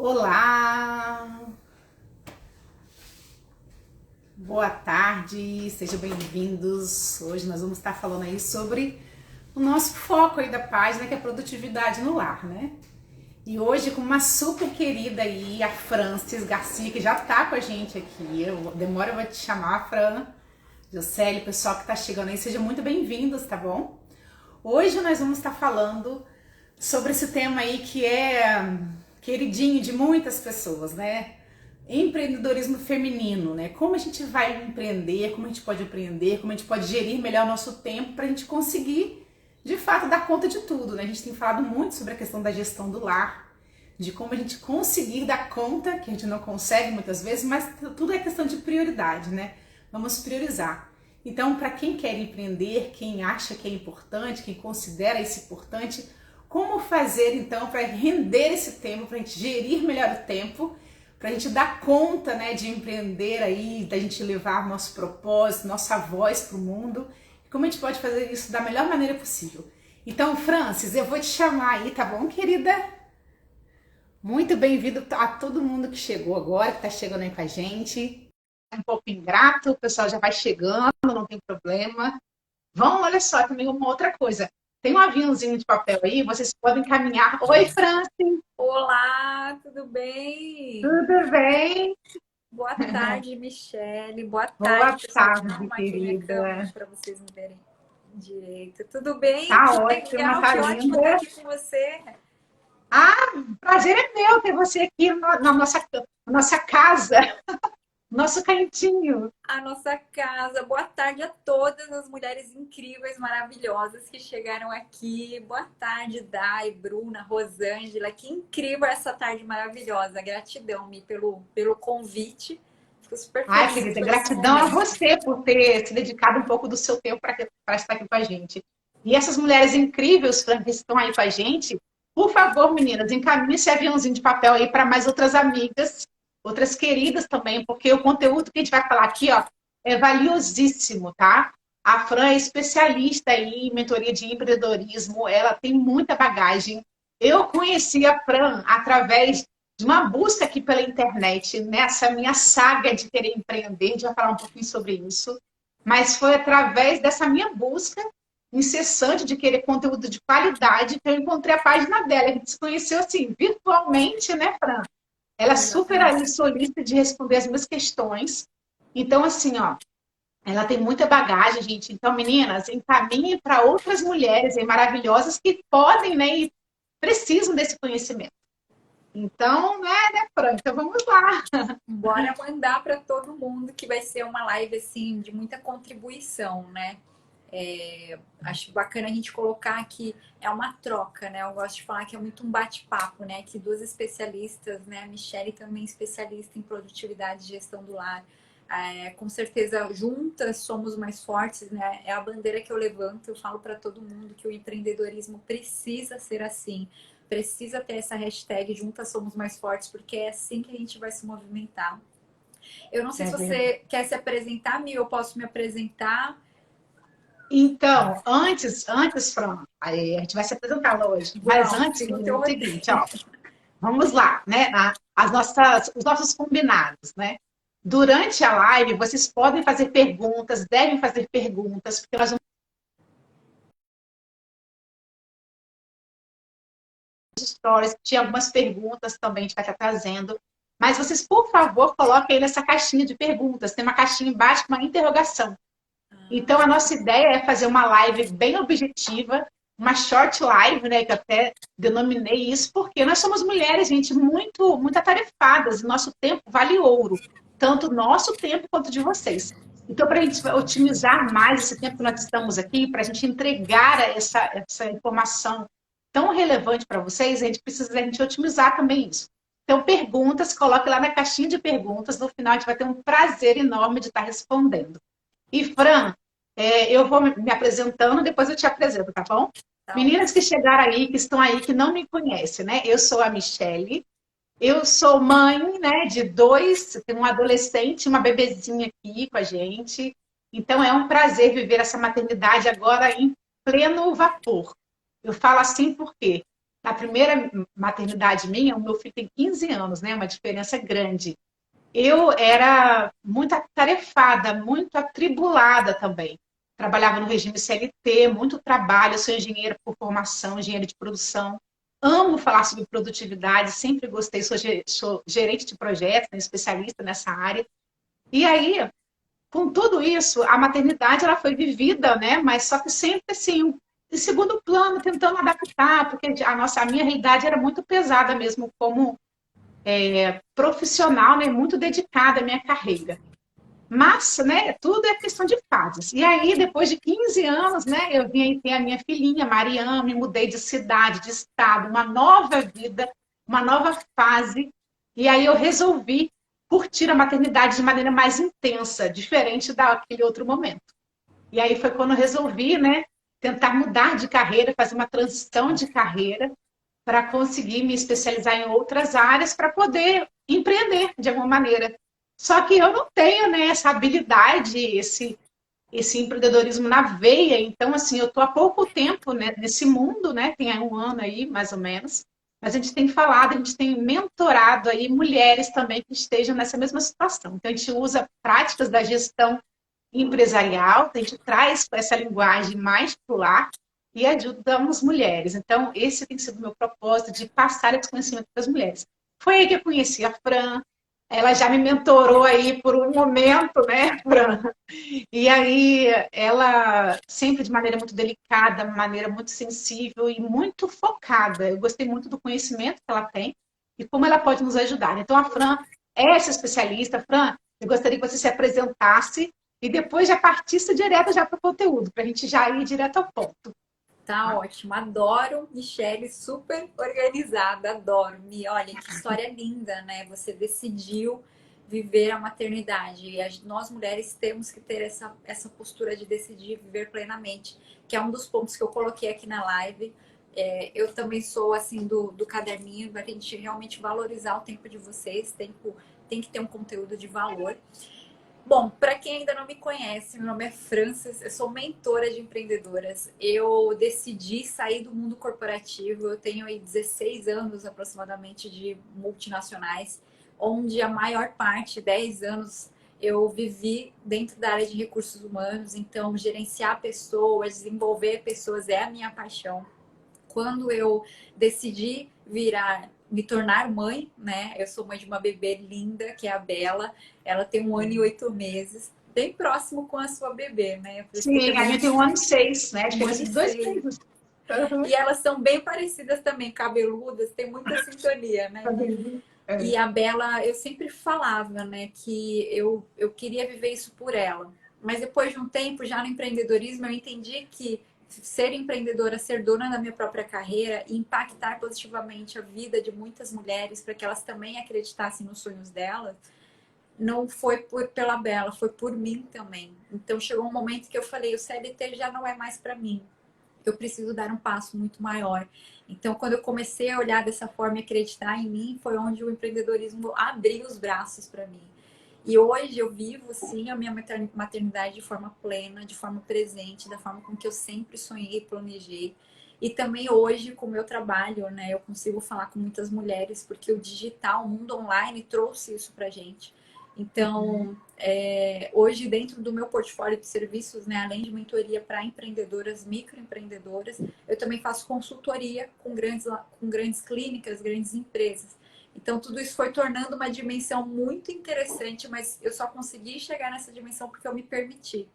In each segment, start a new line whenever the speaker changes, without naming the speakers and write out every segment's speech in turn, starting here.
Olá, boa tarde, sejam bem-vindos. Hoje nós vamos estar falando aí sobre o nosso foco aí da página, que é produtividade no lar, né? E hoje com uma super querida aí, a Francis Garcia, que já tá com a gente aqui. Eu vou te chamar, Fran. Jocely, pessoal que tá chegando aí, sejam muito bem-vindos, tá bom? Hoje nós vamos estar falando sobre esse tema aí que é queridinho de muitas pessoas, né? Empreendedorismo feminino, né? Como a gente vai empreender, como a gente pode empreender, como a gente pode gerir melhor nosso tempo para a gente conseguir, de fato, dar conta de tudo, né? A gente tem falado muito sobre a questão da gestão do lar, de como a gente conseguir dar conta, que a gente não consegue muitas vezes, mas tudo é questão de prioridade, né? Vamos priorizar. Então, para quem quer empreender, quem acha que é importante, quem considera isso importante, como fazer então para render esse tempo, para a gente gerir melhor o tempo, para a gente dar conta, né, de empreender aí, da gente levar nosso propósito, nossa voz para o mundo, e como a gente pode fazer isso da melhor maneira possível. Então, Francis, eu vou te chamar aí, tá bom, querida? Muito bem-vindo a todo mundo que chegou agora, que está chegando aí com a gente. É um pouco ingrato, o pessoal já vai chegando, não tem problema. Vamos, olha só, também uma outra coisa. Tem um aviãozinho de papel aí, vocês podem caminhar. Oi, Francis,
Olá, tudo bem?
tudo bem?
Boa tarde, Michele. Boa tarde,
Boa
pessoal. Deixa eu
tarde,
arrumar aqui minha câmera
querida.
para vocês me verem direito. Tudo bem?
Tá
Que
ótima,
legal,
tá
que ótimo estar
linda.
aqui com você.
Ah, prazer é meu ter você aqui na nossa casa, nosso cantinho.
A nossa casa. Boa tarde a todas as mulheres incríveis, maravilhosas que chegaram aqui. Boa tarde, Dai, Bruna, Rosângela. Que incrível essa tarde maravilhosa. Gratidão, Mi, pelo convite. Fico super
Ai,
feliz
querida,
por esse
gratidão a
momento.
você por ter se dedicado um pouco do seu tempo para estar aqui com a gente. E essas mulheres incríveis, Fran, que estão aí com a gente, por favor, meninas, encaminhe esse aviãozinho de papel aí para mais outras amigas, outras queridas também, porque o conteúdo que a gente vai falar aqui, ó, é valiosíssimo, tá? A Fran é especialista aí em mentoria de empreendedorismo, ela tem muita bagagem. Eu conheci a Fran através de uma busca aqui pela internet, nessa minha saga de querer empreender, a gente vai falar um pouquinho sobre isso, mas foi através dessa minha busca incessante de querer conteúdo de qualidade que eu encontrei a página dela. A gente se conheceu assim, virtualmente, né, Fran? Ela é super ali
Exatamente.
solista de responder as minhas questões. Então, assim, ó, ela tem muita bagagem, gente. Então, meninas, encaminhem para outras mulheres aí maravilhosas que podem, né, e precisam desse conhecimento. Então, né, Fran? Então vamos lá.
Bora mandar para todo mundo que vai ser uma live assim de muita contribuição, né? Acho bacana a gente colocar que é uma troca, né? Eu gosto de falar que é muito um bate-papo, né? Que duas especialistas, né? A Michele também especialista em produtividade e gestão do lar. Com certeza, juntas somos mais fortes, né? É a bandeira que eu levanto. Eu falo para todo mundo que o empreendedorismo precisa ser assim. Precisa ter essa hashtag Juntas Somos Mais Fortes, porque é assim que a gente vai se movimentar. Eu não sei
É
se
verdade.
você quer se apresentar, Mi, eu posso me apresentar.
Então, antes, Fran, aí a gente vai se apresentar hoje, mas
Vamos,
antes,
siga o
menina, é
teu
o
roteiro.
seguinte, ó, vamos lá, né? Os nossos combinados, né? Durante a live, vocês podem fazer perguntas, devem fazer perguntas, porque nós vamos ter stories, tinha algumas perguntas também, a gente vai estar trazendo. Mas vocês, por favor, coloquem aí nessa caixinha de perguntas. Tem uma caixinha embaixo com uma interrogação. Então, a nossa ideia é fazer uma live bem objetiva, uma short live, né, que eu até denominei isso, porque nós somos mulheres, gente, muito atarefadas, e nosso tempo vale ouro, tanto nosso tempo quanto de vocês. Então, para a gente otimizar mais esse tempo que nós estamos aqui, para a gente entregar essa informação tão relevante para vocês, a gente otimizar também isso. Então, perguntas, coloque lá na caixinha de perguntas, no final a gente vai ter um prazer enorme de estar respondendo. E, Fran, eu vou me apresentando, depois eu te apresento, tá bom?
Tá
Meninas
ótimo.
que chegaram aí, que estão aí, que não me conhecem, né? Eu sou a Michele, eu sou mãe, né, de dois, tem um adolescente e uma bebezinha aqui com a gente. Então é um prazer viver essa maternidade agora em pleno vapor. Eu falo assim por quê? na primeira maternidade minha, o meu filho tem 15 anos, né? Uma diferença grande. Eu era muito atarefada, muito atribulada também. Trabalhava no regime CLT, muito trabalho, eu sou engenheira por formação, engenheira de produção. Amo falar sobre produtividade, sempre gostei, sou gerente de projetos, né, especialista nessa área. E aí, com tudo isso, a maternidade ela foi vivida, né? Mas só que sempre assim, em segundo plano, tentando adaptar, porque a minha realidade era muito pesada mesmo como profissional, né? Muito dedicada à minha carreira. Mas, né, tudo é questão de fases. E aí, depois de 15 anos, né, eu vim aí ter a minha filhinha, Mariana, me mudei de cidade, de estado, uma nova vida, uma nova fase. E aí eu resolvi curtir a maternidade de maneira mais intensa, diferente daquele outro momento. E aí foi quando eu resolvi, né, tentar mudar de carreira, fazer uma transição de carreira para conseguir me especializar em outras áreas para poder empreender de alguma maneira. Só que eu não tenho, né, essa habilidade, esse empreendedorismo na veia. Então, assim, eu estou há pouco tempo, né, nesse mundo, né? Tem um ano aí, mais ou menos. Mas a gente tem falado, a gente tem mentorado aí mulheres também que estejam nessa mesma situação. Então, a gente usa práticas da gestão empresarial, a gente traz essa linguagem mais popular e ajudamos mulheres. Então, esse tem sido o meu propósito de passar esse conhecimento para as mulheres. Foi aí que eu conheci a Fran, ela já me mentorou aí por um momento, né, Fran? E aí, ela sempre de maneira muito delicada, maneira muito sensível e muito focada. Eu gostei muito do conhecimento que ela tem e como ela pode nos ajudar. Então, a Fran é essa especialista. Fran, eu gostaria que você se apresentasse e depois já partisse direto já para o conteúdo, para a gente já ir direto ao ponto.
Tá ótimo, adoro Michele, super organizada, adoro. E olha, que história linda, né? Você decidiu viver a maternidade. E nós mulheres temos que ter essa postura de decidir viver plenamente, que é um dos pontos que eu coloquei aqui na live. Eu também sou assim do caderninho, para a gente realmente valorizar o tempo de vocês, tem que ter um conteúdo de valor. Bom, para quem ainda não me conhece, meu nome é Frances, eu sou mentora de empreendedoras. Eu decidi sair do mundo corporativo, eu tenho aí 16 anos aproximadamente de multinacionais, onde a maior parte, 10 anos, eu vivi dentro da área de recursos humanos, então gerenciar pessoas, desenvolver pessoas é a minha paixão. Quando eu decidi me tornar mãe, né? Eu sou mãe de uma bebê linda, que é a Bela. Ela tem 1 ano e 8 meses, bem próximo com a sua bebê, né? Por isso que
Sim, a
também
minha tem 1 ano e 6, né? A
um ano
diferença
e
de 2
seis.
meses. Uhum.
E elas são bem parecidas também, cabeludas, tem muita sintonia, né? E a Bela, eu sempre falava, né, que eu queria viver isso por ela. Mas depois de um tempo, já no empreendedorismo, eu entendi que ser empreendedora, ser dona da minha própria carreira e impactar positivamente a vida de muitas mulheres para que elas também acreditassem nos sonhos delas, não foi pela Bela, foi por mim também. Então chegou um momento que eu falei, o CLT já não é mais para mim, eu preciso dar um passo muito maior. Então, quando eu comecei a olhar dessa forma e acreditar em mim, foi onde o empreendedorismo abriu os braços para mim. E hoje eu vivo, sim, a minha maternidade de forma plena, de forma presente, da forma com que eu sempre sonhei e planejei. E também hoje, com o meu trabalho, né, eu consigo falar com muitas mulheres, porque o digital, o mundo online trouxe isso pra gente. Então, hoje, dentro do meu portfólio de serviços, né, além de mentoria para empreendedoras, microempreendedoras, eu também faço consultoria com grandes clínicas, grandes empresas. Então, tudo isso foi tornando uma dimensão muito interessante, mas eu só consegui chegar nessa dimensão porque eu me permiti.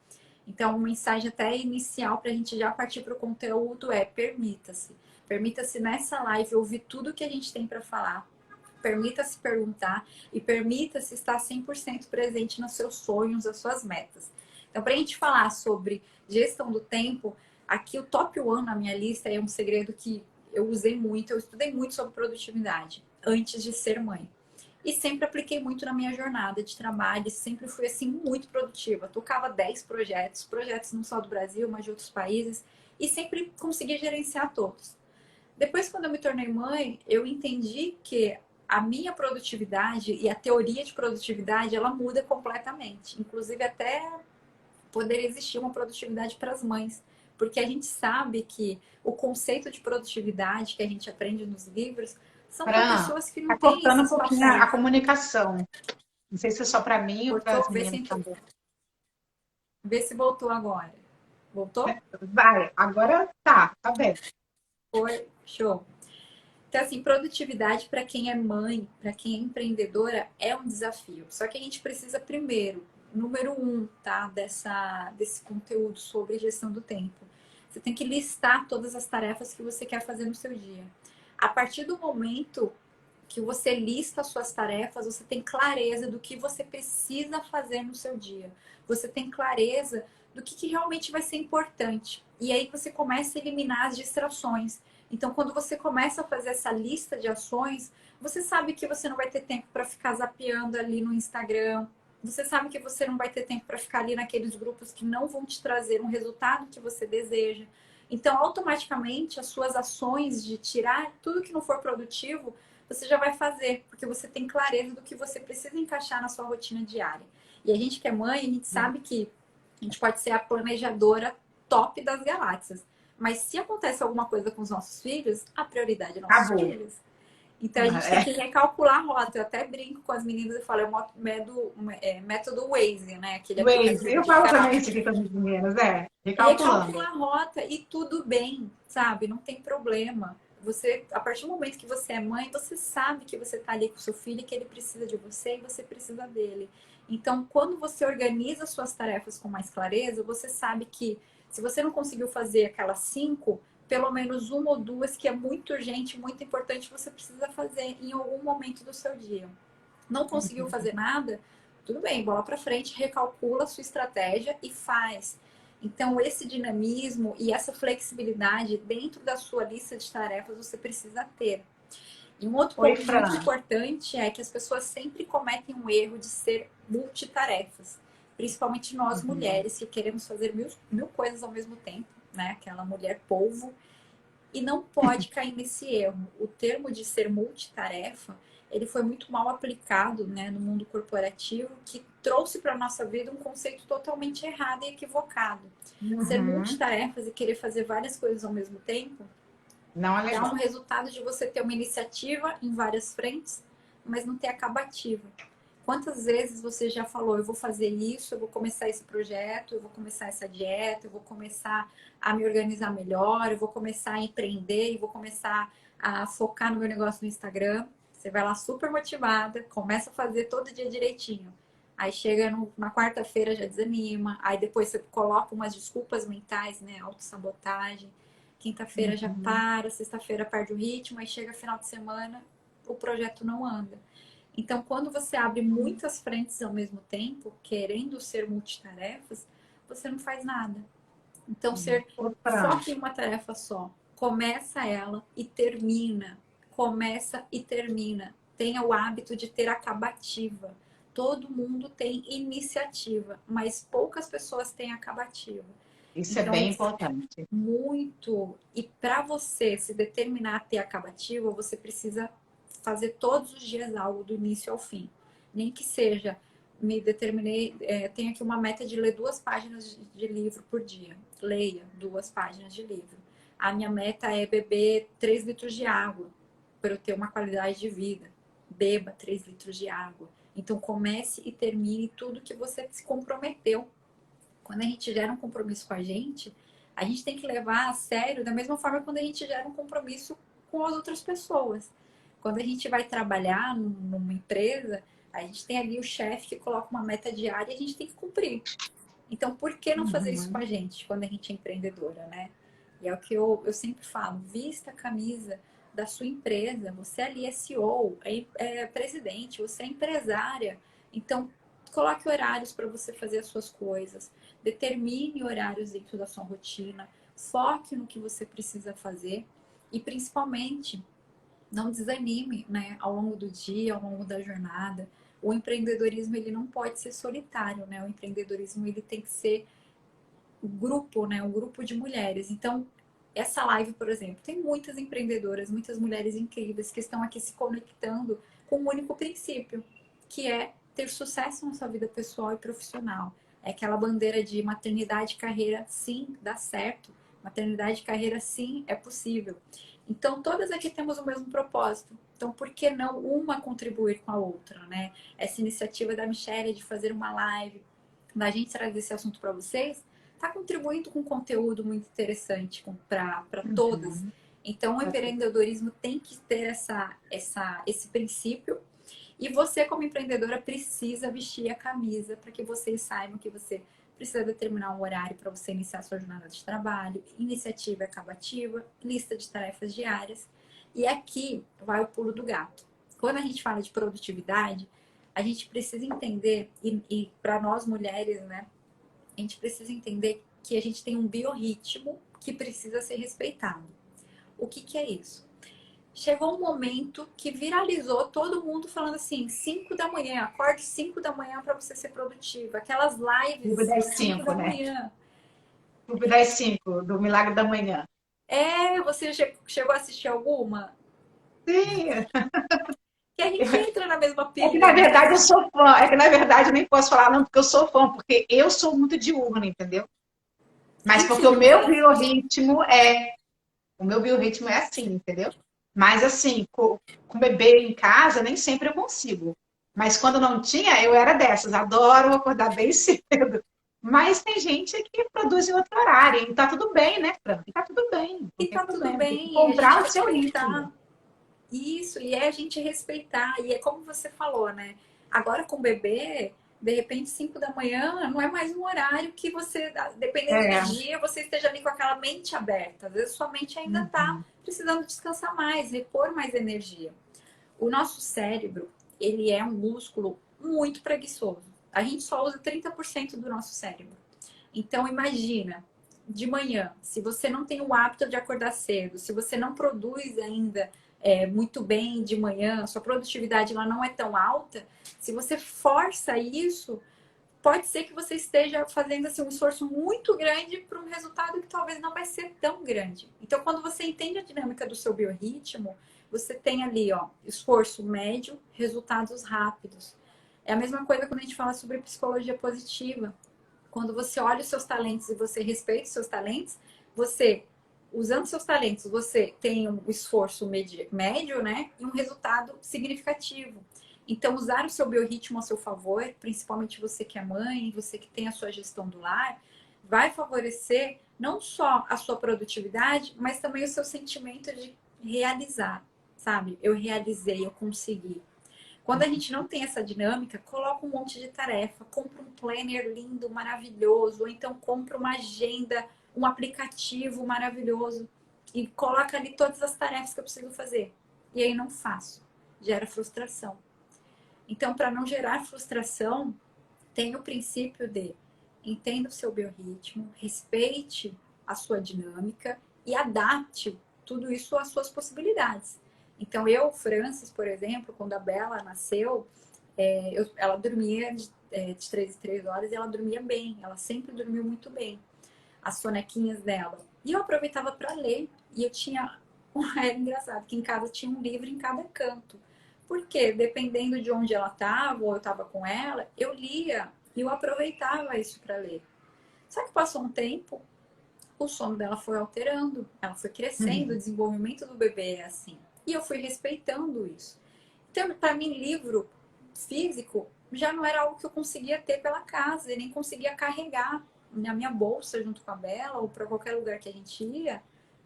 Então, uma mensagem até inicial para a gente já partir para o conteúdo é: permita-se. Permita-se nessa live ouvir tudo que a gente tem para falar. Permita-se perguntar e permita-se estar 100% presente nos seus sonhos, nas suas metas. Então, para a gente falar sobre gestão do tempo, aqui o top 1 na minha lista é um segredo que eu usei muito, eu estudei muito sobre produtividade antes de ser mãe. E sempre apliquei muito na minha jornada de trabalho, sempre fui assim muito produtiva. Tocava 10 projetos não só do Brasil, mas de outros países, e sempre consegui gerenciar todos. Depois, quando eu me tornei mãe, eu entendi que a minha produtividade e a teoria de produtividade, ela muda completamente. Inclusive, até poder existir uma produtividade para as mães. Porque a gente sabe que o conceito de produtividade que a gente aprende nos livros são para
Fran,
pessoas que
tá
não têm
cortando um
esses
pouquinho a
papéis.
comunicação. Não sei se é só para mim ou para
Cortou?
as meninas também.
Vê se voltou agora. Voltou?
Vai, agora tá bem.
Foi? Show. Então, assim, produtividade para quem é mãe, para quem é empreendedora, é um desafio. Só que a gente precisa primeiro, número um, tá? Desse conteúdo sobre gestão do tempo. Você tem que listar todas as tarefas que você quer fazer no seu dia. A partir do momento que você lista as suas tarefas, você tem clareza do que você precisa fazer no seu dia. Você tem clareza do que realmente vai ser importante. E aí você começa a eliminar as distrações. Então, quando você começa a fazer essa lista de ações, você sabe que você não vai ter tempo para ficar zapeando ali no Instagram. Você sabe que você não vai ter tempo para ficar ali naqueles grupos que não vão te trazer um resultado que você deseja. Então, automaticamente, as suas ações de tirar tudo que não for produtivo, você já vai fazer, porque você tem clareza do que você precisa encaixar na sua rotina diária. E a gente que é mãe, a gente sabe que a gente pode ser a planejadora top das galáxias. Mas se acontece alguma coisa com os nossos filhos, a prioridade é nossos
Acabou.
filhos. Então a gente tem que recalcular a rota. Eu até brinco com as meninas e falo, é o método Waze, né? Aquele
Waze,
aplicativo
eu
de
falo
carro.
também isso aqui com as meninas, recalculando.
Recalcular a rota e tudo bem, sabe? Não tem problema. Você, a partir do momento que você é mãe, você sabe que você está ali com o seu filho, que ele precisa de você e você precisa dele. Então, quando você organiza suas tarefas com mais clareza, você sabe que se você não conseguiu fazer aquelas 5, pelo menos uma ou duas que é muito urgente, muito importante, você precisa fazer em algum momento do seu dia. Não conseguiu fazer nada? Tudo bem, bola para frente, recalcula a sua estratégia e faz. Então, esse dinamismo e essa flexibilidade dentro da sua lista de tarefas você precisa ter. E um outro
Oi,
ponto muito
Fran.
importante é que as pessoas sempre cometem um erro de ser multitarefas. Principalmente nós mulheres que queremos fazer mil coisas ao mesmo tempo, né? Aquela mulher polvo. E não pode cair nesse erro. O termo de ser multitarefa, ele foi muito mal aplicado, né, no mundo corporativo, que trouxe para a nossa vida um conceito totalmente errado e equivocado. Ser
Uhum.
multitarefas e querer fazer várias coisas ao mesmo tempo
Não é
dá um
legal.
resultado de você ter uma iniciativa em várias frentes, mas não ter acabativa. Quantas vezes você já falou, eu vou fazer isso, eu vou começar esse projeto, eu vou começar essa dieta, eu vou começar a me organizar melhor, eu vou começar a empreender, eu vou começar a focar no meu negócio no Instagram. Você vai lá super motivada, começa a fazer todo dia direitinho. Aí chega na quarta-feira já desanima, aí depois você coloca umas desculpas mentais, né, autossabotagem. Quinta-feira já
Uhum.
para, sexta-feira perde o ritmo, aí chega final de semana, o projeto não anda. Então, quando você abre muitas frentes ao mesmo tempo, querendo ser multitarefas, você não faz nada. Então, ser
Ô, Fran.
foca em uma tarefa só. Começa ela e termina. Começa e termina. Tenha o hábito de ter acabativa. Todo mundo tem iniciativa, mas poucas pessoas têm acabativa.
Isso é
Então,
bem importante.
muito. E para você se determinar a ter acabativa, você precisa fazer todos os dias algo do início ao fim. Nem que seja, me determinei, tenho aqui uma meta de ler 2 páginas de livro por dia. Leia 2 páginas de livro. A minha meta é beber 3 litros de água para eu ter uma qualidade de vida. Beba 3 litros de água. Então comece e termine tudo que você se comprometeu. Quando a gente gera um compromisso com a gente tem que levar a sério da mesma forma quando a gente gera um compromisso com as outras pessoas. Quando a gente vai trabalhar numa empresa, a gente tem ali o chefe que coloca uma meta diária e a gente tem que cumprir. Então, por que não fazer isso com a
Uhum.
gente quando a gente é empreendedora, né? E é o que eu sempre falo, vista a camisa da sua empresa, você ali é CEO, é presidente, você é empresária. Então, coloque horários para você fazer as suas coisas, determine horários dentro da sua rotina, foque no que você precisa fazer e principalmente não desanime, né, ao longo do dia, ao longo da jornada. O empreendedorismo ele não pode ser solitário, né? O empreendedorismo ele tem que ser o grupo, né? Um grupo de mulheres. Então, essa live, por exemplo, tem muitas empreendedoras, muitas mulheres incríveis que estão aqui se conectando com um único princípio, que é ter sucesso na sua vida pessoal e profissional. É aquela bandeira de maternidade e carreira, sim, dá certo, Maternidade e carreira, sim, é possível. Então, todas aqui temos o mesmo propósito. Então, por que não uma contribuir com a outra, né? Essa iniciativa da Michelle de fazer uma live, da gente trazer esse assunto para vocês, está contribuindo com conteúdo muito interessante para todas.
Uhum.
Então, o empreendedorismo tem que ter esse princípio. E você, como empreendedora, precisa vestir a camisa para que vocês saibam que você precisa determinar um horário para você iniciar sua jornada de trabalho, iniciativa acabativa, lista de tarefas diárias. E aqui vai o pulo do gato. Quando a gente fala de produtividade, a gente precisa entender, e para nós mulheres, né, a gente precisa entender que a gente tem um biorritmo que precisa ser respeitado. O que é isso? Chegou um momento que viralizou todo mundo falando assim, 5 da manhã, acorde 5 da manhã para você ser produtiva. Aquelas
Clube
lives
das
5
5,
da
né?
manhã.
Clube das 5, do Milagre da Manhã.
Você chegou a assistir alguma?
Sim,
Que a gente entra na mesma
é que na
pilha, né?
verdade eu sou fã, é que na verdade eu nem posso falar não, porque eu sou fã, porque eu sou muito diurna, entendeu? Mas porque
Enfim, você
o meu biorritmo é assim, entendeu? Mas assim, com bebê em casa, nem sempre eu consigo. Mas quando não tinha, eu era dessas, adoro acordar bem cedo. Mas tem gente que produz em outro horário, e tá tudo bem, né, Fran? E tá tudo bem, não
e
tem
tá tudo
problema. Tem que
bem, e a gente
encontrar o seu ritmo.
respeitar. Isso, e é a gente respeitar. E é como você falou, né? Agora com o bebê, de repente 5 da manhã não é mais um horário que você, dependendo do
É.
dia, você esteja ali com aquela mente aberta. Às vezes sua mente ainda está
Uhum.
precisando descansar mais, repor mais energia. O nosso cérebro, ele é um músculo muito preguiçoso. A gente só usa 30% do nosso cérebro. Então imagina, de manhã, se você não tem o hábito de acordar cedo, se você não produz ainda muito bem de manhã, sua produtividade lá não é tão alta, se você força isso, pode ser que você esteja fazendo assim, um esforço muito grande para um resultado que talvez não vai ser tão grande. Então, quando você entende a dinâmica do seu biorritmo, você tem ali, ó, esforço médio, resultados rápidos. É a mesma coisa quando a gente fala sobre psicologia positiva. Quando você olha os seus talentos e você respeita os seus talentos, você, usando seus talentos, você tem um esforço médio, né? E um resultado significativo. Então, usar o seu biorritmo a seu favor, principalmente você que é mãe, você que tem a sua gestão do lar, vai favorecer não só a sua produtividade, mas também o seu sentimento de realizar, sabe? Eu realizei, eu consegui. Quando a gente não tem essa dinâmica, coloca um monte de tarefa, compra um planner lindo, maravilhoso, ou então compra uma agenda, um aplicativo maravilhoso e coloca ali todas as tarefas que eu preciso fazer. E aí não faço. Gera frustração. Então, para não gerar frustração, tem o princípio de entenda o seu biorritmo, respeite a sua dinâmica e adapte tudo isso às suas possibilidades. Então, Francis, por exemplo, quando a Bela nasceu, ela dormia de 3 em 3 horas e ela dormia bem, ela sempre dormiu muito bem, as sonequinhas dela. E eu aproveitava para ler, e eu tinha, era engraçado, que em casa tinha um livro em cada canto. Porque, dependendo de onde ela estava, ou eu estava com ela, eu lia e eu aproveitava isso para ler. Só que passou um tempo, o sono dela foi alterando, ela foi crescendo, o
Uhum.
desenvolvimento do bebê é assim. E eu fui respeitando isso. Então, para mim, livro físico já não era algo que eu conseguia ter pela casa, e nem conseguia carregar na minha bolsa junto com a Bela, ou para qualquer lugar que a gente ia.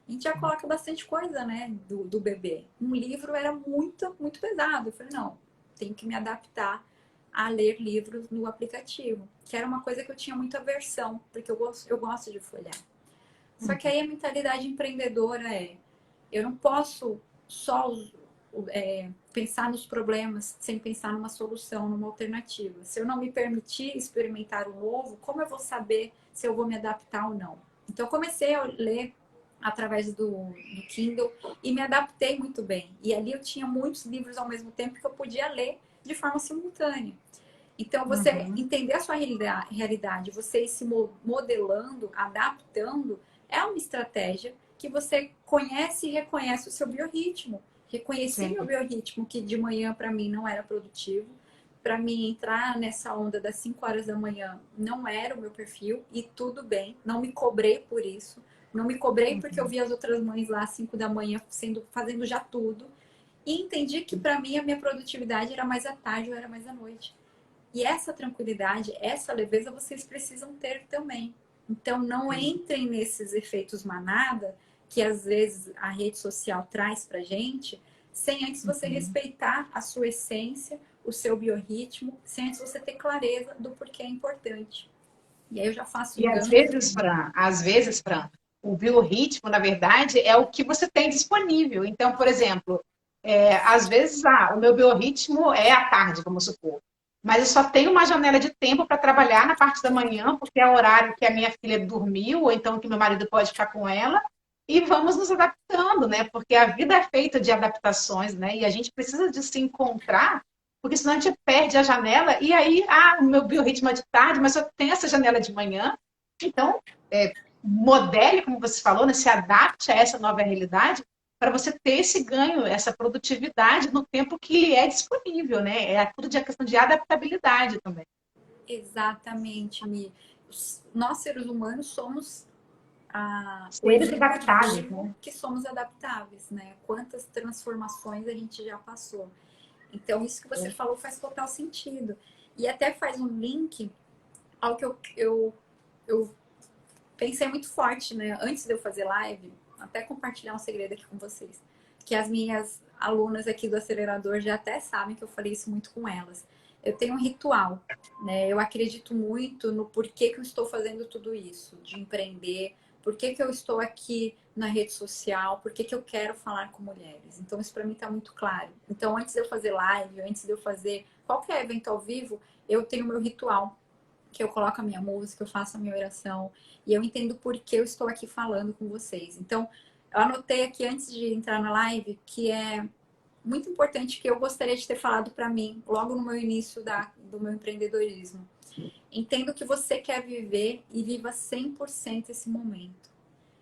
A gente já coloca bastante coisa, né, do bebê. Um livro era muito, muito pesado. Eu falei, não, tenho que me adaptar a ler livros no aplicativo, que era uma coisa que eu tinha muita aversão, porque eu gosto de folhear. Só que aí a mentalidade empreendedora eu não posso só pensar nos problemas sem pensar numa solução, numa alternativa. Se eu não me permitir experimentar o novo, como eu vou saber se eu vou me adaptar ou não? Então eu comecei a ler através do Kindle e me adaptei muito bem. E ali eu tinha muitos livros ao mesmo tempo que eu podia ler de forma simultânea. Então, você
Uhum.
entender a sua realidade, você ir se modelando, adaptando, é uma estratégia que você conhece e reconhece o seu biorritmo. Reconheci
Sim.
meu biorritmo, que de manhã para mim não era produtivo. Para mim entrar nessa onda das 5 horas da manhã não era o meu perfil e tudo bem, não me cobrei por isso. Não me cobrei porque eu vi as outras mães lá às 5 da manhã fazendo já tudo. E entendi que para mim a minha produtividade era mais à tarde ou era mais à noite. E essa tranquilidade, essa leveza vocês precisam ter também. Então não entrem nesses efeitos manada que às vezes a rede social traz pra gente, sem antes você respeitar a sua essência, o seu biorritmo, sem antes você ter clareza do porquê é importante. E aí eu já faço
E
um gancho.
às vezes, Fran, o biorritmo, na verdade, é o que você tem disponível. Então, por exemplo, às vezes, o meu biorritmo é à tarde, vamos supor. Mas eu só tenho uma janela de tempo para trabalhar na parte da manhã, porque é o horário que a minha filha dormiu, ou então que meu marido pode ficar com ela. E vamos nos adaptando, né? Porque a vida é feita de adaptações, né? E a gente precisa de se encontrar, porque senão a gente perde a janela. E aí, o meu biorritmo é de tarde, mas eu tenho essa janela de manhã. Então, modele, como você falou, né? Se adapte a essa nova realidade para você ter esse ganho, essa produtividade no tempo que lhe é disponível, né? É tudo de questão de adaptabilidade também.
Exatamente, Mi. Nós, seres humanos, somos o
Seres
exemplo
adaptáveis,
vivo
né?
que somos adaptáveis, né? Quantas transformações a gente já passou. Então, isso que você falou faz total sentido. E até faz um link ao que eu pensei muito forte, né? Antes de eu fazer live, até compartilhar um segredo aqui com vocês. Que as minhas alunas aqui do acelerador já até sabem que eu falei isso muito com elas. Eu tenho um ritual, né? Eu acredito muito no porquê que eu estou fazendo tudo isso, de empreender, por que eu estou aqui na rede social, por que eu quero falar com mulheres. Então, isso para mim está muito claro. Então, antes de eu fazer live, antes de eu fazer qualquer evento ao vivo, eu tenho meu ritual, que eu coloco a minha música, eu faço a minha oração e eu entendo por que eu estou aqui falando com vocês. Então, eu anotei aqui antes de entrar na live que é muito importante, que eu gostaria de ter falado para mim logo no meu início do meu empreendedorismo. Entenda o que você quer viver e viva 100% esse momento.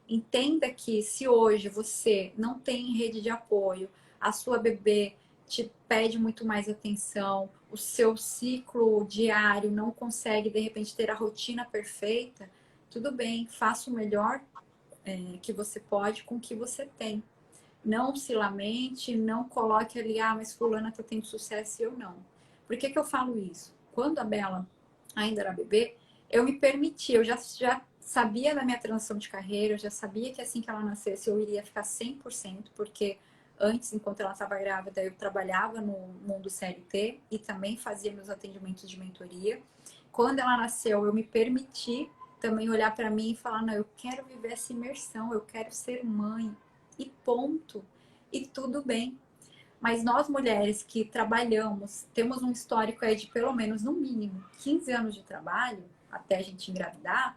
Entenda que se hoje você não tem rede de apoio, a sua bebê te pede muito mais atenção, o seu ciclo diário não consegue de repente ter a rotina perfeita, tudo bem, faça o melhor que você pode com o que você tem. Não se lamente, não coloque ali, mas fulana está tendo sucesso e eu não. Por que eu falo isso? Quando a Bela ainda era bebê, eu me permiti, eu já sabia da minha transição de carreira, eu já sabia que assim que ela nascesse eu iria ficar 100%, porque antes, enquanto ela estava grávida, eu trabalhava no mundo CLT e também fazia meus atendimentos de mentoria. Quando ela nasceu, eu me permiti também olhar para mim e falar, não, eu quero viver essa imersão, eu quero ser mãe, e ponto. E tudo bem. Mas nós mulheres que trabalhamos, temos um histórico aí de pelo menos, no mínimo, 15 anos de trabalho, até a gente engravidar,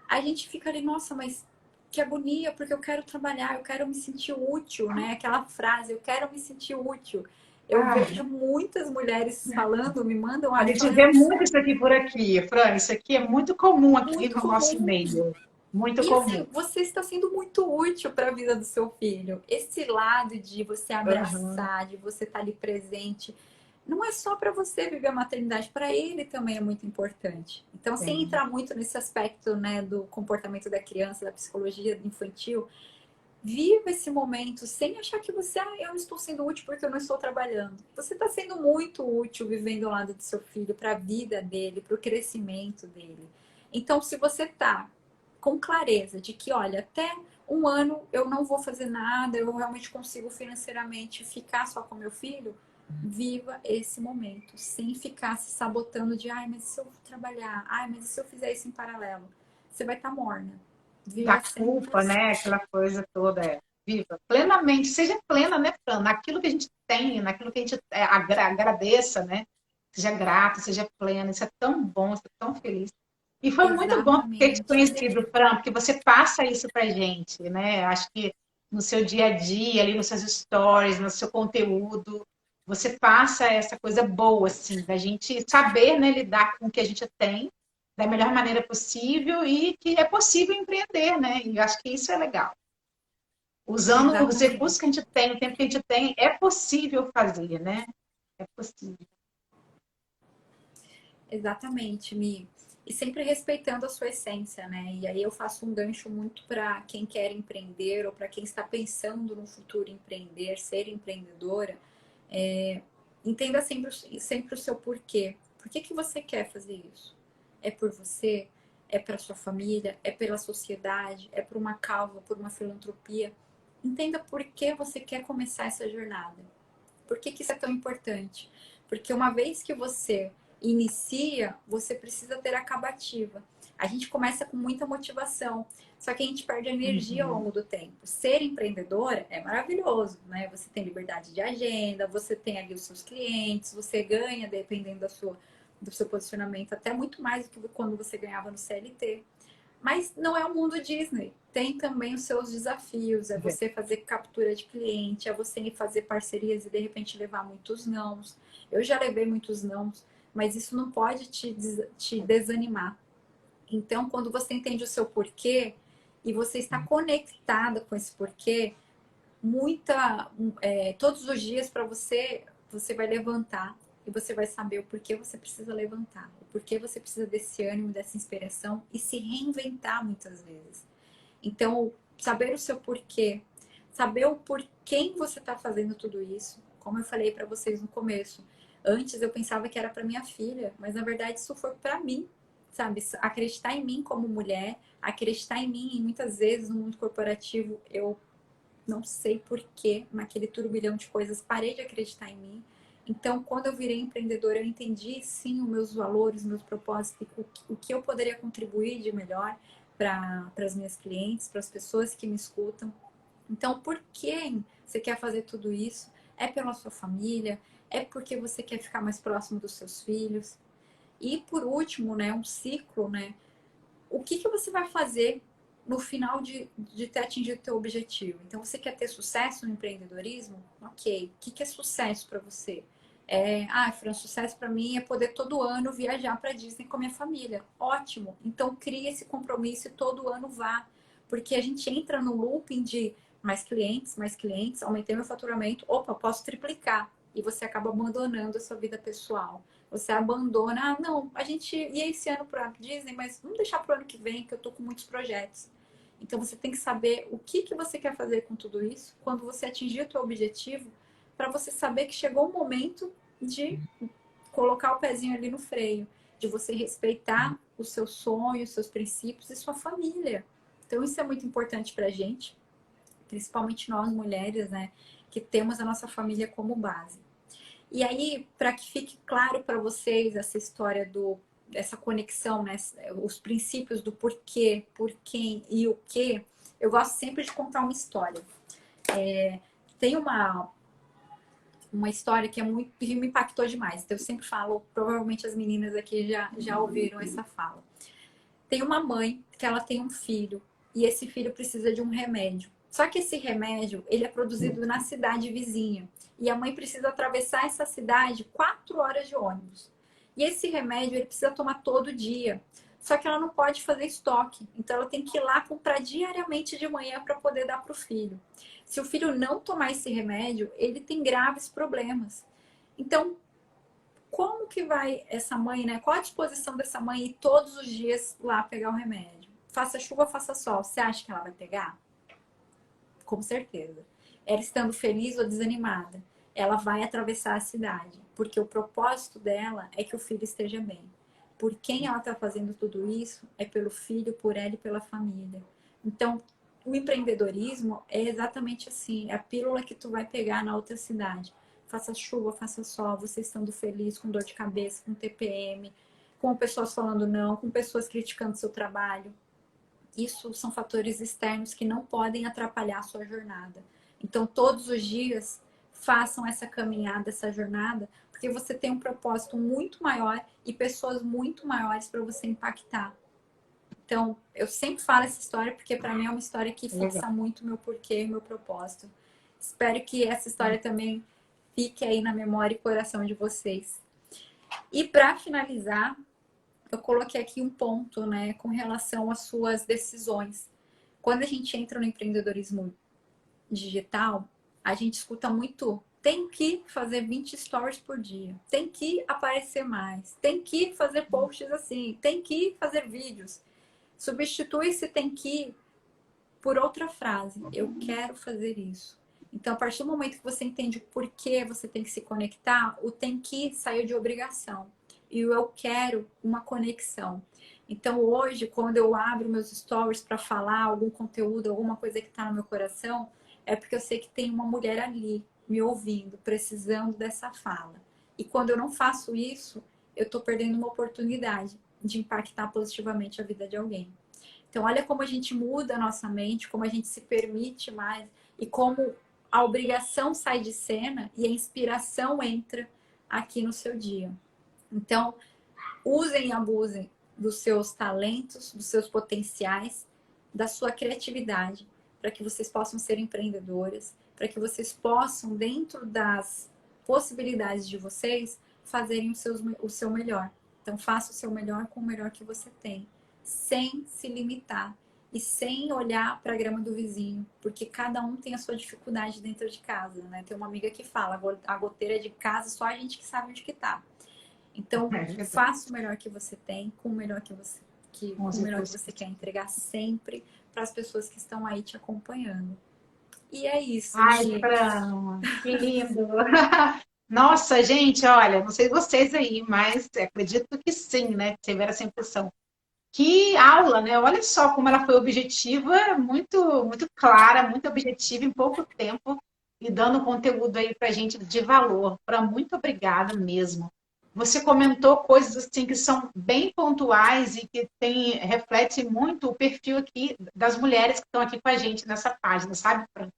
a gente fica ali, nossa, mas que agonia, porque eu quero trabalhar, eu quero me sentir útil, né? Aquela frase, eu quero me sentir útil. Eu vejo muitas mulheres falando, me mandam
A
áudio
gente
falando,
vê muito isso aqui por aqui, Fran. Isso aqui é muito comum aqui
muito
no nosso
comum.
meio. Muito
E assim,
comum.
você está sendo muito útil para a vida do seu filho. Esse lado de você
Uhum.
abraçar, de você estar ali presente, não é só para você viver a maternidade, para ele também é muito importante. Então, sem
Sim.
entrar muito nesse aspecto, né, do comportamento da criança, da psicologia infantil, viva esse momento sem achar que você, eu não estou sendo útil porque eu não estou trabalhando. Você está sendo muito útil vivendo ao lado do seu filho, para a vida dele, para o crescimento dele. Então, se você está com clareza de que, olha, até um ano eu não vou fazer nada, eu realmente consigo financeiramente ficar só com meu filho, viva esse momento, sem ficar se sabotando de, mas e se eu trabalhar? Mas e se eu fizer isso em paralelo? Você vai estar morna.
Da
Viva
culpa,
100%.
né? Aquela coisa toda. Viva plenamente, seja plena, né, Fran? Naquilo que a gente tem, naquilo que a gente agradeça, né? Seja grata, seja plena. Isso é tão bom, isso é tão feliz. E foi muito bom ter te
Exatamente.
conhecido, Fran, porque você passa isso pra gente, né? Acho que no seu dia a dia, ali nos seus stories, no seu conteúdo, você passa essa coisa boa, assim, da gente saber, né, lidar com o que a gente tem da melhor maneira possível e que é possível empreender, né? E eu acho que isso é legal. Usando os recursos
Exatamente.
que a gente tem, o tempo que a gente tem, é possível fazer, né? É possível.
Exatamente, Mi. e sempre respeitando a sua essência, né? E aí eu faço um gancho muito para quem quer empreender ou para quem está pensando no futuro empreender, ser empreendedora. Entenda sempre o seu porquê. Por que que você quer fazer isso? É por você? É para sua família? É pela sociedade? É por uma causa, por uma filantropia? Entenda por que você quer começar essa jornada. Por que que isso é tão importante? Porque uma vez que você inicia, você precisa ter a acabativa. A gente começa com muita motivação, só que a gente perde energia ao longo do tempo. Ser empreendedora é maravilhoso, né? Você tem liberdade de agenda, você tem ali os seus clientes, você ganha, dependendo do seu posicionamento, até muito mais do que quando você ganhava no CLT. Mas não é o mundo Disney. Tem também os seus desafios. É você fazer captura de cliente, é você fazer parcerias e de repente levar muitos nãos. Eu já levei muitos nãos, mas isso não pode te desanimar. Então, quando você entende o seu porquê e você está conectada com esse porquê, todos os dias para você, você vai levantar e você vai saber o porquê você precisa levantar, o porquê você precisa desse ânimo, dessa inspiração e se reinventar muitas vezes. Então, saber o seu porquê, saber o porquê você está fazendo tudo isso, como eu falei para vocês no começo. Antes eu pensava que era para minha filha, mas na verdade isso foi para mim, sabe? Acreditar em mim como mulher, acreditar em mim, e muitas vezes no mundo corporativo eu não sei porquê, naquele turbilhão de coisas, parei de acreditar em mim. Então, quando eu virei empreendedora, eu entendi, sim, os meus valores, os meus propósitos, o que eu poderia contribuir de melhor para as minhas clientes, para as pessoas que me escutam. Então, por que você quer fazer tudo isso? É pela sua família? É porque você quer ficar mais próximo dos seus filhos? E, por último, né, um ciclo, né? O que que você vai fazer no final de ter atingido o teu objetivo? Então, você quer ter sucesso no empreendedorismo? Ok. O que que é sucesso para você? Fran, sucesso para mim é poder todo ano viajar para Disney com a minha família. Ótimo. Então, crie esse compromisso e todo ano vá. Porque a gente entra no looping de mais clientes, aumentei meu faturamento, opa, posso triplicar. E você acaba abandonando a sua vida pessoal. Você abandona, não, a gente ia esse ano para Disney, mas vamos deixar para o ano que vem, que eu tô com muitos projetos. Então você tem que saber o que você quer fazer com tudo isso, quando você atingir o seu objetivo, para você saber que chegou o momento de colocar o pezinho ali no freio, de você respeitar os seus sonhos, seus princípios e sua família. Então isso é muito importante para a gente, principalmente nós mulheres, né, que temos a nossa família como base. E aí, para que fique claro para vocês essa história dessa conexão, né? Os princípios do porquê, por quem e o que, eu gosto sempre de contar uma história. Tem uma história que me impactou demais. Então, eu sempre falo, provavelmente as meninas aqui já ouviram essa fala. Tem uma mãe que ela tem um filho e esse filho precisa de um remédio. Só que esse remédio, ele é produzido na cidade vizinha. E a mãe precisa atravessar essa cidade 4 horas de ônibus. E esse remédio, ele precisa tomar todo dia. Só que ela não pode fazer estoque. Então, ela tem que ir lá comprar diariamente de manhã para poder dar para o filho. Se o filho não tomar esse remédio, ele tem graves problemas. Então, como que vai essa mãe, né? Qual a disposição dessa mãe ir todos os dias lá pegar o remédio? Faça chuva, faça sol. Você acha que ela vai pegar? Com certeza. Ela estando feliz ou desanimada, ela vai atravessar a cidade, porque o propósito dela é que o filho esteja bem. Por quem ela está fazendo tudo isso é pelo filho, por ela e pela família. Então, o empreendedorismo é exatamente assim, é a pílula que tu vai pegar na outra cidade. Faça chuva, faça sol, você estando feliz, com dor de cabeça, com TPM, com pessoas falando não, com pessoas criticando seu trabalho. Isso são fatores externos que não podem atrapalhar a sua jornada. Então, todos os dias, façam essa caminhada, essa jornada, porque você tem um propósito muito maior e pessoas muito maiores para você impactar. Então, eu sempre falo essa história porque para mim é uma história que fixa muito meu porquê e meu propósito. Espero que essa história também fique aí na memória e coração de vocês. E para finalizar, eu coloquei aqui um ponto, né, com relação às suas decisões. Quando a gente entra no empreendedorismo digital, a gente escuta muito tem que fazer 20 stories por dia, tem que aparecer mais, tem que fazer posts assim, tem que fazer vídeos. Substitui esse tem que por outra frase, eu quero fazer isso. Então, a partir do momento que você entende o porquê você tem que se conectar, o tem que saiu de obrigação. E o eu quero uma conexão. Então, hoje, quando eu abro meus stories para falar algum conteúdo, alguma coisa que está no meu coração, é porque eu sei que tem uma mulher ali me ouvindo, precisando dessa fala. E quando eu não faço isso, eu estou perdendo uma oportunidade de impactar positivamente a vida de alguém. Então, olha como a gente muda a nossa mente, como a gente se permite mais e como a obrigação sai de cena e a inspiração entra aqui no seu dia. Então, usem e abusem dos seus talentos, dos seus potenciais, da sua criatividade, para que vocês possam ser empreendedoras, para que vocês possam, dentro das possibilidades de vocês, fazerem o seu melhor. Então, faça o seu melhor com o melhor que você tem, sem se limitar e sem olhar para a grama do vizinho, porque cada um tem a sua dificuldade dentro de casa, né? Tem uma amiga que fala, a goteira de casa, só a gente que sabe onde que tá. Então, faça o melhor que você tem, com o melhor que você, com o melhor que você quer entregar sempre para as pessoas que estão aí te acompanhando. E é isso,
Ai,
gente.
Fran, que lindo! Nossa, gente, olha, não sei vocês aí, mas acredito que sim, né? Que tiveram essa impressão. Que aula, né? Olha só como ela foi objetiva, muito clara, muito objetiva em pouco tempo e dando conteúdo aí para gente de valor. Fran, muito obrigada mesmo. Você comentou coisas assim que são bem pontuais e que reflete muito o perfil aqui das mulheres que estão aqui com a gente nessa página, sabe, Fran?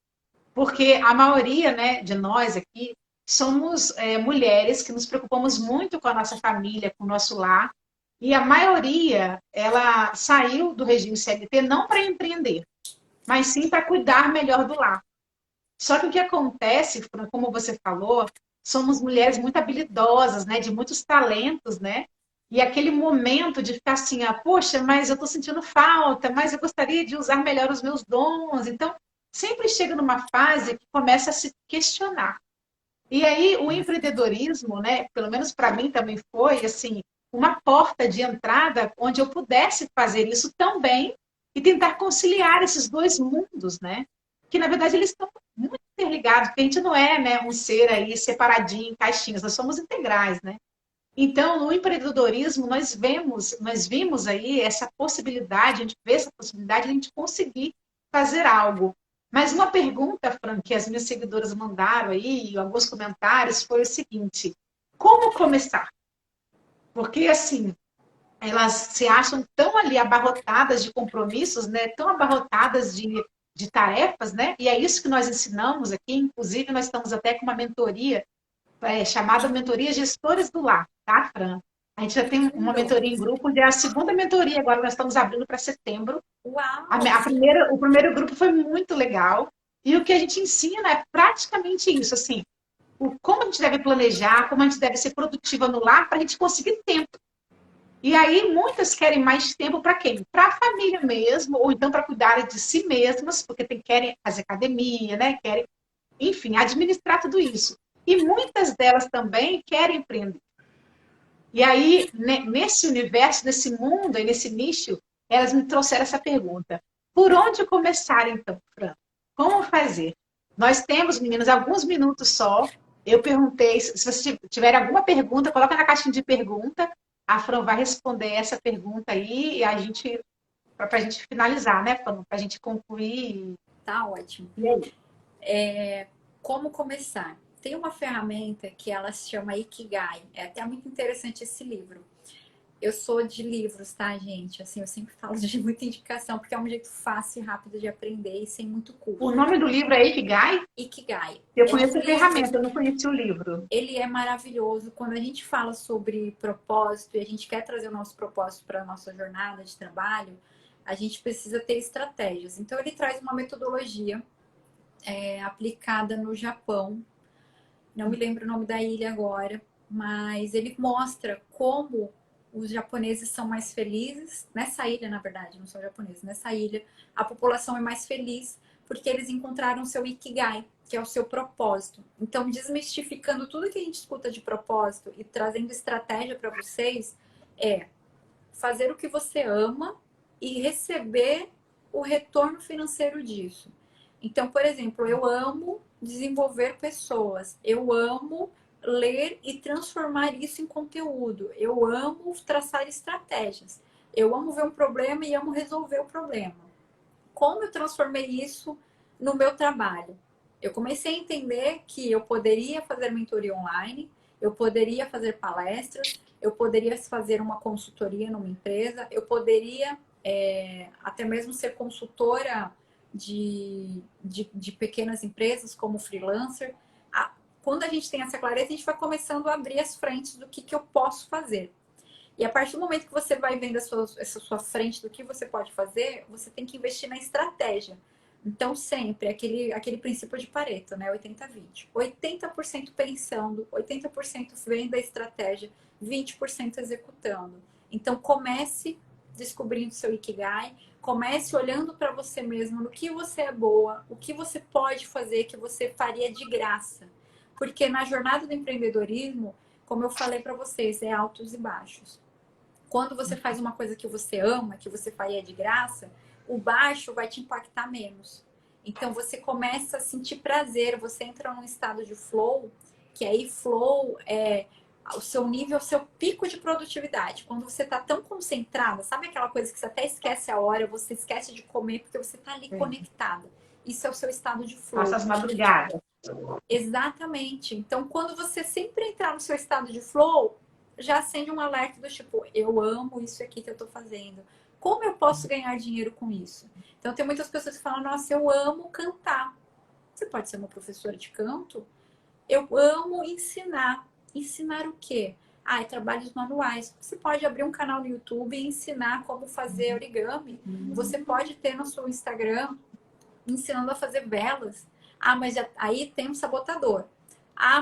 Porque a maioria, né, de nós aqui somos mulheres que nos preocupamos muito com a nossa família, com o nosso lar, e a maioria ela saiu do regime CLT não para empreender, mas sim para cuidar melhor do lar. Só que o que acontece, como você falou, somos mulheres muito habilidosas, né, de muitos talentos, né? E aquele momento de ficar assim, poxa, mas eu estou sentindo falta, mas eu gostaria de usar melhor os meus dons. Então, sempre chega numa fase que começa a se questionar. E aí o empreendedorismo, né, pelo menos para mim também foi assim, uma porta de entrada onde eu pudesse fazer isso também e tentar conciliar esses dois mundos, né? Que na verdade eles estão muito interligados, porque a gente não é, né, um ser aí separadinho em caixinhas, nós somos integrais, né? Então, no empreendedorismo, nós vimos aí essa possibilidade, a gente vê essa possibilidade de a gente conseguir fazer algo. Mas uma pergunta, Fran, que as minhas seguidoras mandaram aí, alguns comentários, foi o seguinte: como começar? Porque, assim, elas se acham tão ali abarrotadas de compromissos, né? Tão abarrotadas de tarefas, né? E é isso que nós ensinamos aqui. Inclusive, nós estamos até com uma mentoria chamada Mentoria Gestores do Lar, tá, Fran? A gente já tem uma mentoria em grupo, já é a segunda mentoria, agora nós estamos abrindo para setembro.
Uau!
O primeiro grupo foi muito legal, e o que a gente ensina é praticamente isso, assim, como a gente deve planejar, como a gente deve ser produtiva no lar para a gente conseguir tempo. E aí, muitas querem mais tempo para quem? Para a família mesmo, ou então para cuidar de si mesmas, porque querem fazer academia, né? Querem, enfim, administrar tudo isso. E muitas delas também querem empreender. E aí, nesse universo, nesse mundo, nesse nicho, elas me trouxeram essa pergunta. Por onde começar, então, Fran? Como fazer? Nós temos, meninas, alguns minutos só. Eu perguntei, se vocês tiverem alguma pergunta, coloca na caixinha de pergunta. A Fran vai responder essa pergunta aí e para a gente finalizar, né, Fran? Para a gente concluir.
Tá ótimo.
E aí?
Como começar? Tem uma ferramenta que ela se chama Ikigai. É até muito interessante esse livro. Eu sou de livros, tá, gente? Assim, eu sempre falo de muita indicação, porque é um jeito fácil e rápido de aprender e sem muito custo.
O nome do livro é Ikigai?
Ikigai.
Eu conheço a ferramenta, eu não conheci o livro.
Ele é maravilhoso. Quando a gente fala sobre propósito e a gente quer trazer o nosso propósito para a nossa jornada de trabalho, a gente precisa ter estratégias. Então, ele traz uma metodologia aplicada no Japão. Não me lembro o nome da ilha agora, mas ele mostra como os japoneses são mais felizes. Nessa ilha, na verdade, não são japoneses. Nessa ilha, a população é mais feliz porque eles encontraram seu Ikigai. que é o seu propósito. Então, desmistificando tudo que a gente escuta de propósito e trazendo estratégia para vocês, é fazer o que você ama e receber o retorno financeiro disso. Então, por exemplo, eu amo desenvolver pessoas, eu amo ler e transformar isso em conteúdo, eu amo traçar estratégias, eu amo ver um problema e amo resolver o problema. Como eu transformei isso no meu trabalho? Eu comecei a entender que eu poderia fazer mentoria online, eu poderia fazer palestras, eu poderia fazer uma consultoria numa empresa, eu poderia até mesmo ser consultora de pequenas empresas como freelancer. Quando a gente tem essa clareza, a gente vai começando a abrir as frentes do que eu posso fazer. E a partir do momento que você vai vendo essa sua frente do que você pode fazer, você tem que investir na estratégia. Então, sempre, aquele princípio de Pareto, né? 80-20. 80% pensando, 80% vendo a estratégia, 20% executando. Então, comece descobrindo seu Ikigai, comece olhando para você mesmo, no que você é boa, o que você pode fazer que você faria de graça. Porque na jornada do empreendedorismo, como eu falei para vocês, é altos e baixos. Quando você faz uma coisa que você ama, que você faria de graça, o baixo vai te impactar menos. Então você começa a sentir prazer, você entra num estado de flow, que aí flow é o seu nível, o seu pico de produtividade. Quando você está tão concentrada, sabe aquela coisa que você até esquece a hora, você esquece de comer porque você está ali conectada. Isso é o seu estado de flow.
Passa as madrugadas.
Exatamente. Então, quando você sempre entrar no seu estado de flow, já acende um alerta do tipo, eu amo isso aqui que eu tô fazendo. Como eu posso ganhar dinheiro com isso? Então, tem muitas pessoas que falam, nossa, eu amo cantar. Você pode ser uma professora de canto? Eu amo ensinar. Ensinar o quê? Trabalhos manuais. Você pode abrir um canal no YouTube e ensinar como fazer origami. Você pode ter no seu Instagram ensinando a fazer velas. Mas aí tem um sabotador.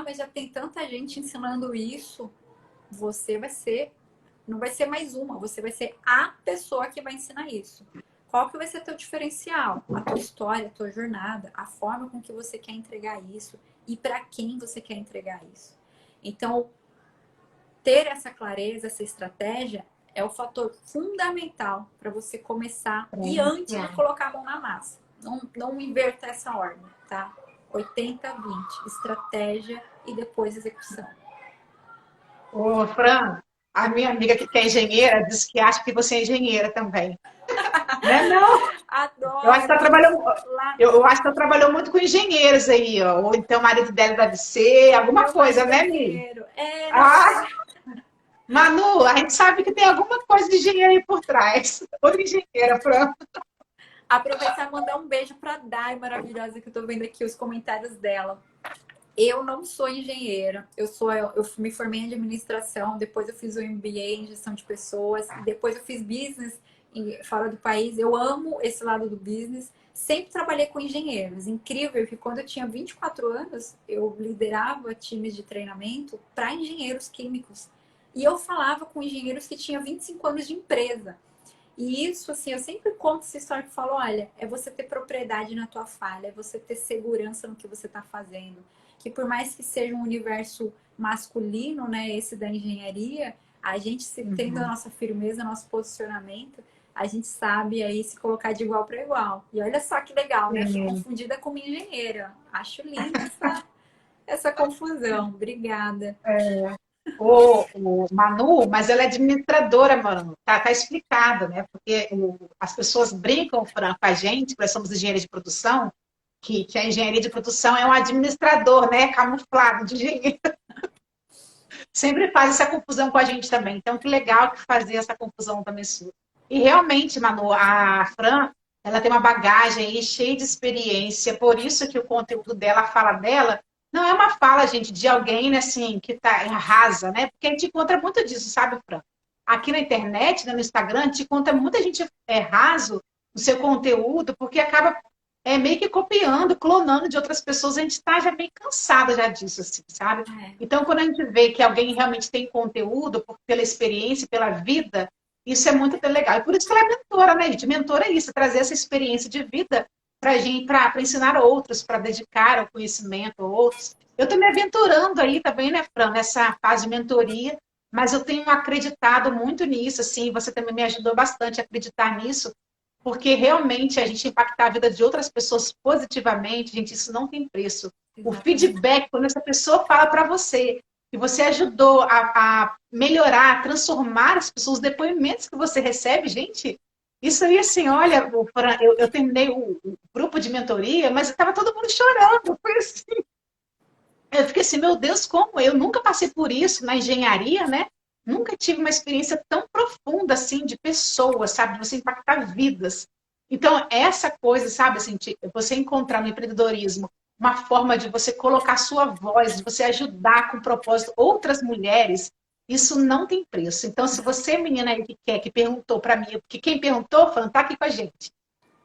Mas já tem tanta gente ensinando isso. Você vai ser, não vai ser mais uma, você vai ser a pessoa que vai ensinar isso. Qual que vai ser teu diferencial? A tua história, a tua jornada, a forma com que você quer entregar isso e para quem você quer entregar isso. Então, ter essa clareza, essa estratégia é o fator fundamental para você começar e antes de colocar a mão na massa. Não inverta essa ordem, tá? 80-20, estratégia e depois execução.
Ô, Fran, a minha amiga que é engenheira disse que acha que você é engenheira também. Não?
Adoro.
Eu acho que ela trabalhou, eu acho que ela trabalhou muito com engenheiros aí, ó. Ou então o marido dela deve ser, alguma coisa, né, Mi? Manu, a gente sabe que tem alguma coisa de engenheiro aí por trás. Outra engenheira, Fran.
Aproveitar e mandar um beijo para Dai, maravilhosa, que eu tô vendo aqui os comentários dela. Eu não sou engenheira, eu me formei em administração, depois eu fiz o MBA em gestão de pessoas, depois eu fiz business fora do país. Eu amo esse lado do business, sempre trabalhei com engenheiros. Incrível que quando eu tinha 24 anos, eu liderava times de treinamento para engenheiros químicos. E eu falava com engenheiros que tinham 25 anos de empresa. E isso, assim, eu sempre conto essa história que falo, olha, é você ter propriedade na tua falha, é você ter segurança no que você está fazendo. Que por mais que seja um universo masculino, né, esse da engenharia, a gente, tendo a nossa firmeza, nosso posicionamento, a gente sabe aí se colocar de igual para igual. E olha só que legal, né? Fui confundida com uma engenheira. Acho linda essa confusão. Obrigada.
O Manu, mas ela é administradora, mano. Tá explicado, né? Porque as pessoas brincam, Fran, com a gente, nós somos engenheiros de produção, que a engenharia de produção é um administrador, né? Camuflado de engenheiro. Sempre faz essa confusão com a gente também. Então, que legal que fazer essa confusão também sua. E realmente, Manu, a Fran, ela tem uma bagagem aí cheia de experiência, por isso que o conteúdo dela, a fala dela, não é uma fala, gente, de alguém, né, assim, que tá rasa, né? Porque a gente encontra muito disso, sabe, Fran? Aqui na internet, né, no Instagram, a gente encontra muita gente raso no seu conteúdo, porque acaba meio que copiando, clonando de outras pessoas. A gente está já meio cansada já disso, assim, sabe? Então, quando a gente vê que alguém realmente tem conteúdo, pela experiência, pela vida, isso é muito legal. E por isso que ela é mentora, né, gente? Mentora é isso, trazer essa experiência de vida para ensinar outros, para dedicar o conhecimento a outros. Eu estou me aventurando aí também, né, Fran, nessa fase de mentoria, mas eu tenho acreditado muito nisso, assim, você também me ajudou bastante a acreditar nisso, porque realmente a gente impactar a vida de outras pessoas positivamente, gente, isso não tem preço. O
Exatamente.
feedback, quando essa pessoa fala para você que você ajudou a melhorar, a transformar as pessoas, os depoimentos que você recebe, gente, isso aí, assim, olha, eu terminei o grupo de mentoria, mas estava todo mundo chorando. Foi assim. Eu fiquei assim, meu Deus, como eu nunca passei por isso na engenharia, né? Nunca tive uma experiência tão profunda assim de pessoas, sabe? De você impactar vidas. Então, essa coisa, sabe, assim, você encontrar no empreendedorismo uma forma de você colocar sua voz, de você ajudar com propósito outras mulheres, isso não tem preço. Então, se você, menina aí que quer, que perguntou para mim, porque quem perguntou, falando, tá aqui com a gente.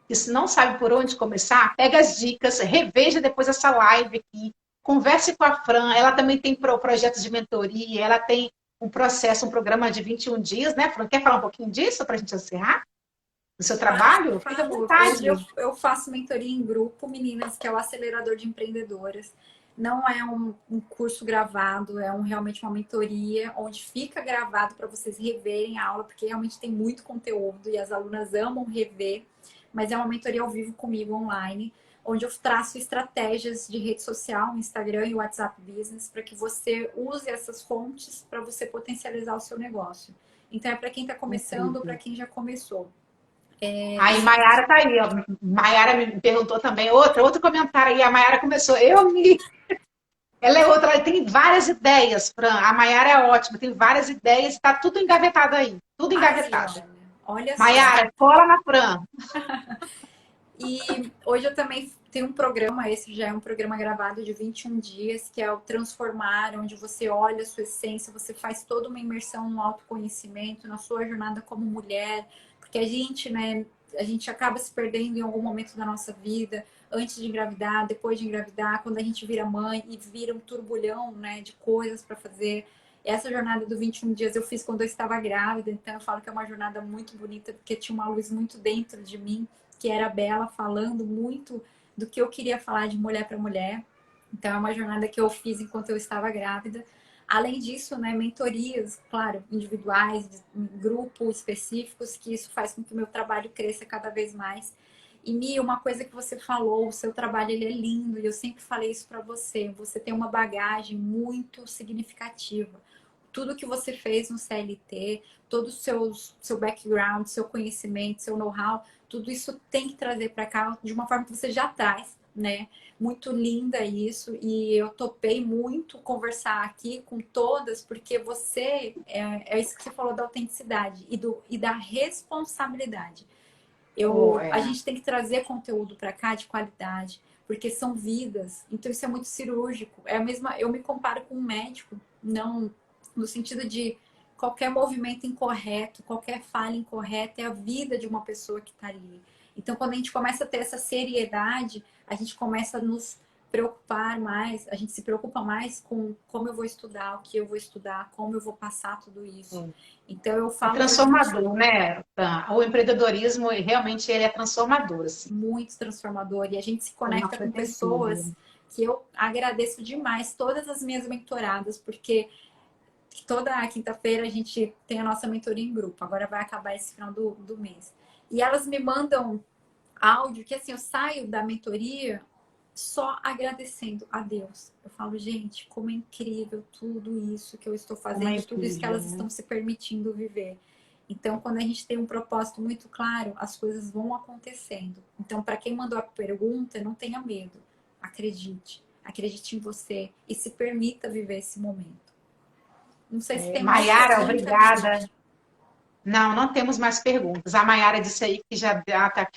E se não sabe por onde começar, pega as dicas, reveja depois essa live aqui, converse com a Fran, ela também tem projetos de mentoria, ela tem um processo, um programa de 21 dias, né, Fran? Quer falar um pouquinho disso para a gente encerrar? Do seu
Claro,
trabalho? Fica à
falo. Hoje
vontade.
eu faço mentoria em grupo, meninas, que é o acelerador de empreendedoras. Não é um curso gravado, é realmente uma mentoria onde fica gravado para vocês reverem a aula, porque realmente tem muito conteúdo e as alunas amam rever. Mas é uma mentoria ao vivo comigo online, onde eu traço estratégias de rede social, Instagram e WhatsApp Business, para que você use essas fontes para você potencializar o seu negócio. Então é para quem está começando ou para quem já começou.
Aí, Maiara tá aí, ó. Maiara me perguntou também, outro comentário aí, a Maiara começou, ela é outra, ela tem várias ideias, Fran, a Maiara é ótima, tem várias ideias, está tudo engavetado aí, tudo
Aí,
engavetado.
olha só.
Maiara, cola na Fran.
E hoje eu também tenho um programa, esse já é um programa gravado de 21 dias, que é o Transformar, onde você olha a sua essência, você faz toda uma imersão no autoconhecimento, na sua jornada como mulher, porque a gente, né, a gente acaba se perdendo em algum momento da nossa vida, antes de engravidar, depois de engravidar, quando a gente vira mãe e vira um turbulhão, né, de coisas para fazer. Essa jornada do 21 dias eu fiz quando eu estava grávida, então eu falo que é uma jornada muito bonita, porque tinha uma luz muito dentro de mim, que era a Bela falando muito do que eu queria falar de mulher para mulher. Então é uma jornada que eu fiz enquanto eu estava grávida. Além disso, né, mentorias, claro, individuais, grupos específicos, que isso faz com que o meu trabalho cresça cada vez mais. E Mi, uma coisa que você falou, o seu trabalho ele é lindo e eu sempre falei isso para você. Você tem uma bagagem muito significativa. Tudo que você fez no CLT, todo o seu background, seu conhecimento, seu know-how, tudo isso tem que trazer para cá de uma forma que você já traz, né? Muito linda isso, e eu topei muito conversar aqui com todas, porque você é isso que você falou da autenticidade e da responsabilidade.
Oh,
A
é.
gente tem que trazer conteúdo para cá de qualidade, porque são vidas, então isso é muito cirúrgico. É a mesma, eu me comparo com um médico, não no sentido de qualquer movimento incorreto, qualquer falha incorreta é a vida de uma pessoa que está ali. Então, quando a gente começa a ter essa seriedade, a gente começa a nos preocupar mais, a gente se preocupa mais com como eu vou estudar, o que eu vou estudar, como eu vou passar tudo isso. Então, eu
É
falo para as
transformador, né? O empreendedorismo realmente ele é transformador, assim.
muito transformador e a gente se conecta
Nossa,
com
tem tudo.
pessoas que eu agradeço demais, todas as minhas mentoradas, porque toda quinta-feira a gente tem a nossa mentoria em grupo, agora vai acabar esse final do mês. E elas me mandam áudio que assim, eu saio da mentoria só agradecendo a Deus. Eu falo, gente, como é incrível tudo isso que eu estou
Como é
fazendo, tudo isso que
incrível,
elas
né?
estão se permitindo viver. Então, quando a gente tem um propósito muito claro, as coisas vão acontecendo. Então, para quem mandou a pergunta, não tenha medo. Acredite. Acredite em você e se permita viver esse momento. Não sei se tem mais
Maiara,
pergunta, Mi.
obrigada. Não, não temos mais perguntas. A Maiara disse aí que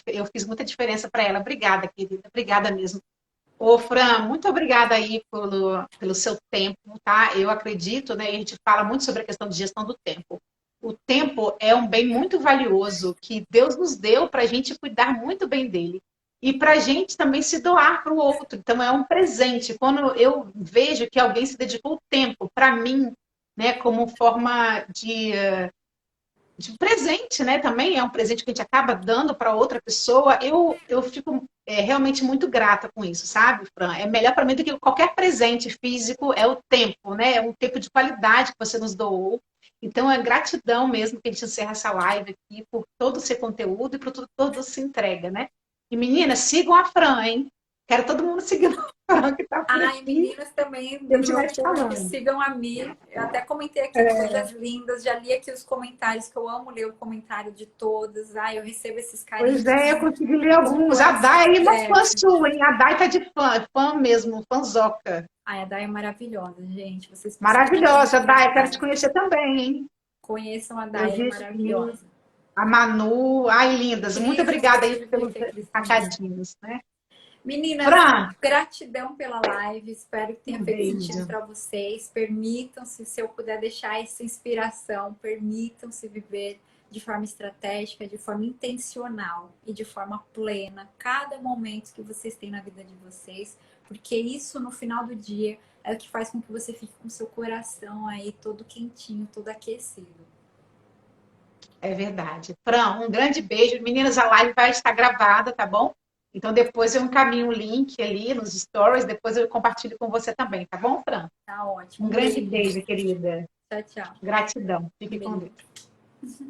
eu fiz muita diferença para ela. Obrigada, querida. Obrigada mesmo. Ô, Fran, muito obrigada aí pelo seu tempo, tá? Eu acredito, né? A gente fala muito sobre a questão de gestão do tempo. O tempo é um bem muito valioso que Deus nos deu para a gente cuidar muito bem dele. E para a gente também se doar para o outro. Então, é um presente. Quando eu vejo que alguém se dedicou tempo para mim, né, como forma de presente, né? Também é um presente que a gente acaba dando para outra pessoa. Eu fico realmente muito grata com isso, sabe, Fran? É melhor para mim do que qualquer presente físico, é o tempo, né? É um tempo de qualidade que você nos doou. Então, é gratidão mesmo que a gente encerra essa live aqui por todo esse conteúdo e por todo essa entrega, né? E meninas, sigam a Fran, hein? Quero todo mundo seguindo a Fran que está por
Ai,
aqui.
meninas também
E a
do
gente
meu
vai
público,
falando.
sigam a Mi. Eu até comentei aqui coisas lindas, já li aqui os comentários, que eu amo ler o comentário de todas. Ai, eu recebo esses
Pois
carinhos
é, eu consegui ler
de
alguns. A Dai é uma fã
WhatsApp.
sua, hein? A Dai tá de fã mesmo, fãzoca.
Ai, a Day é maravilhosa, gente. Vocês precisam
Maravilhosa,
conhecer a
Dai. Quero te
Day.
conhecer também, hein?
Conheçam a
Eu
Day, é
vi aqui
maravilhosa.
a Manu. Ai, lindas. Muito
Cris,
obrigada aí
inclusive, vi
pelos
aqui a Cris também.
recadinhos, né?
Meninas,
Fran,
gratidão pela live. Espero que tenha
um
feito sentido
beijo.
para vocês. Permitam-se, se eu puder deixar essa inspiração, permitam-se viver de forma estratégica, de forma intencional e de forma plena cada momento que vocês têm na vida de vocês, porque isso no final do dia é o que faz com que você fique com seu coração aí todo quentinho, todo aquecido.
É verdade. Fran, um grande beijo. Meninas, a live vai estar gravada, tá bom? Então depois eu encaminho o link ali nos stories, depois eu compartilho com você também, tá bom, Fran?
Tá ótimo.
Um
Um
grande
beijo.
beijo, querida.
Tchau, tchau.
Gratidão.
Um
Fique com
beijo.
Deus.